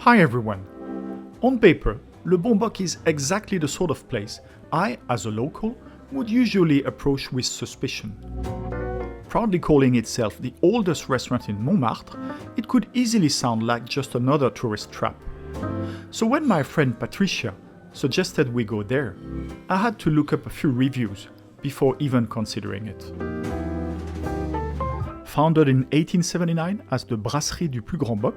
Hi everyone! On paper, Le Bon Bock is exactly the sort of place I, as a local, would usually approach with suspicion. Proudly calling itself the oldest restaurant in Montmartre, it could easily sound like just another tourist trap. So when my friend Patricia suggested we go there, I had to look up a few reviews before even considering it. Founded in 1879 as the Brasserie du Plus Grand Bock,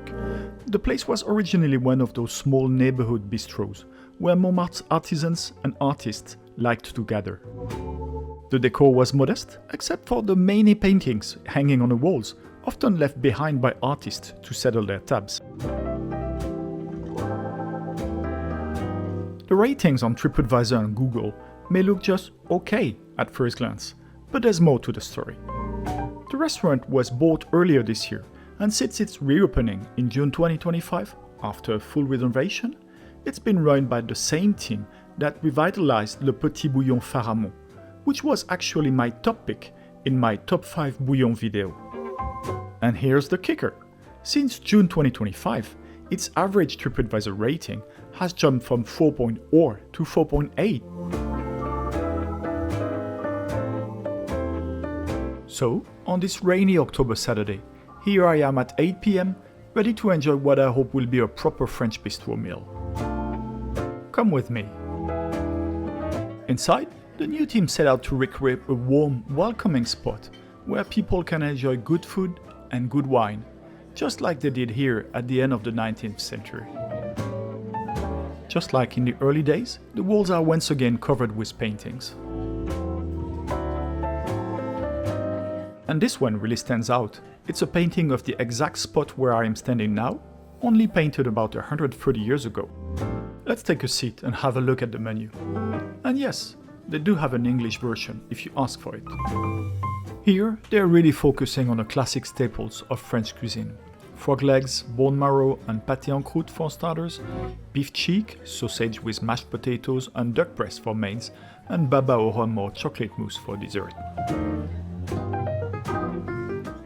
the place was originally one of those small neighborhood bistros where Montmartre's artisans and artists liked to gather. The decor was modest, except for the many paintings hanging on the walls, often left behind by artists to settle their tabs. The ratings on TripAdvisor and Google may look just okay at first glance, but there's more to the story. The restaurant was bought earlier this year, and since its reopening in June 2025, after a full renovation, it's been run by the same team that revitalized Le Petit Bouillon Pharamond, which was actually my top pick in my top 5 bouillon video. And here's the kicker. Since June 2025, its average TripAdvisor rating has jumped from 4.0 to 4.8. So, on this rainy October Saturday, here I am at 8 p.m, ready to enjoy what I hope will be a proper French bistro meal. Come with me. Inside, the new team set out to recreate a warm, welcoming spot where people can enjoy good food and good wine, just like they did here at the end of the 19th century. Just like in the early days, the walls are once again covered with paintings. And this one really stands out. It's a painting of the exact spot where I am standing now, only painted about 130 years ago. Let's take a seat and have a look at the menu. And yes, they do have an English version if you ask for it. Here, they're really focusing on the classic staples of French cuisine. Frog legs, bone marrow and pâté en croûte for starters, beef cheek, sausage with mashed potatoes and duck breast for mains, and baba au rhum or chocolate mousse for dessert.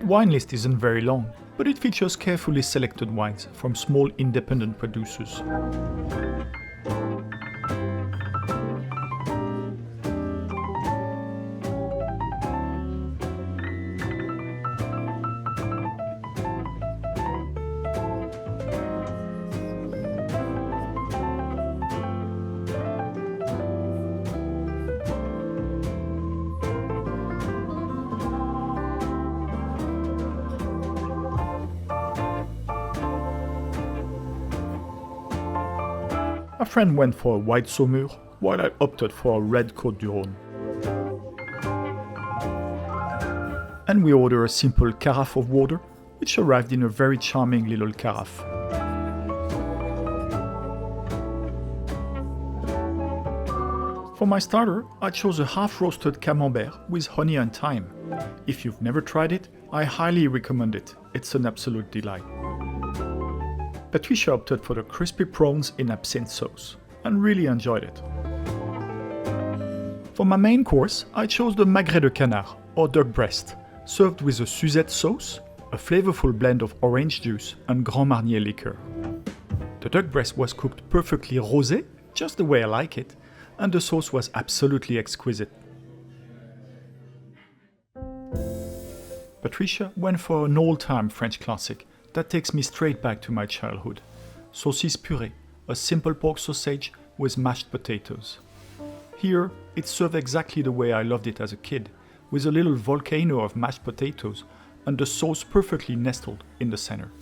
The wine list isn't very long, but it features carefully selected wines from small independent producers. A friend went for a white saumure, while I opted for a red Côte du Rhône. And we ordered a simple carafe of water, which arrived in a very charming little carafe. For my starter, I chose a half-roasted Camembert with honey and thyme. If you've never tried it, I highly recommend it. It's an absolute delight. Patricia opted for the crispy prawns in Absinthe Sauce, and really enjoyed it. For my main course, I chose the magret de canard, or duck breast, served with a Suzette sauce, a flavorful blend of orange juice and Grand Marnier liqueur. The duck breast was cooked perfectly rosé, just the way I like it, and the sauce was absolutely exquisite. Patricia went for an all-time French classic that takes me straight back to my childhood. Saucisse-Purée, a simple pork sausage with mashed potatoes. Here, it's served exactly the way I loved it as a kid, with a little volcano of mashed potatoes and the sauce perfectly nestled in the center.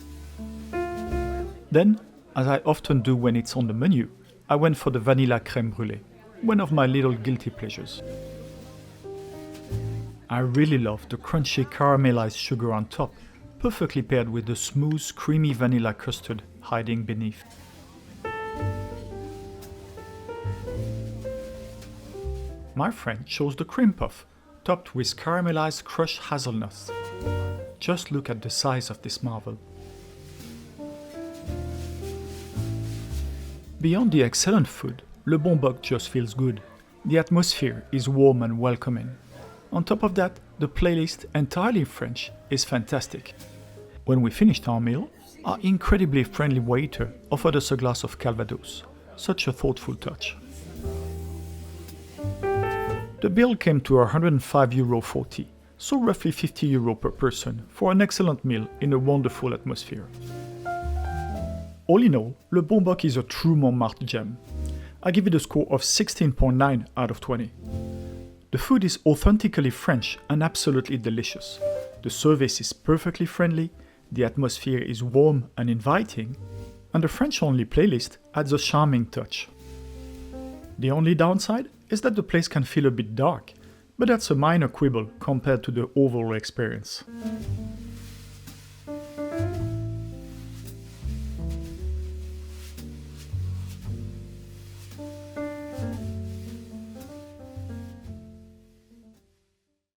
Then, as I often do when it's on the menu, I went for the vanilla Crème Brûlée, one of my little guilty pleasures. I really love the crunchy caramelized sugar on top, perfectly paired with the smooth, creamy vanilla custard hiding beneath. My friend chose the cream puff, topped with caramelized crushed hazelnuts. Just look at the size of this marvel. Beyond the excellent food, Le Bon Bock just feels good. The atmosphere is warm and welcoming. On top of that, the playlist, entirely French, is fantastic. When we finished our meal, Our incredibly friendly waiter offered us a glass of Calvados. Such a thoughtful touch. The bill came to €105.40, so roughly €50 per person for an excellent meal in a wonderful atmosphere. All in all, le Bon Bock is a true Montmartre gem. I give it a score of 16.9 out of 20. The food is authentically French and absolutely delicious. The service is perfectly friendly, the atmosphere is warm and inviting, and the French-only playlist adds a charming touch. The only downside is that the place can feel a bit dark, but that's a minor quibble compared to the overall experience.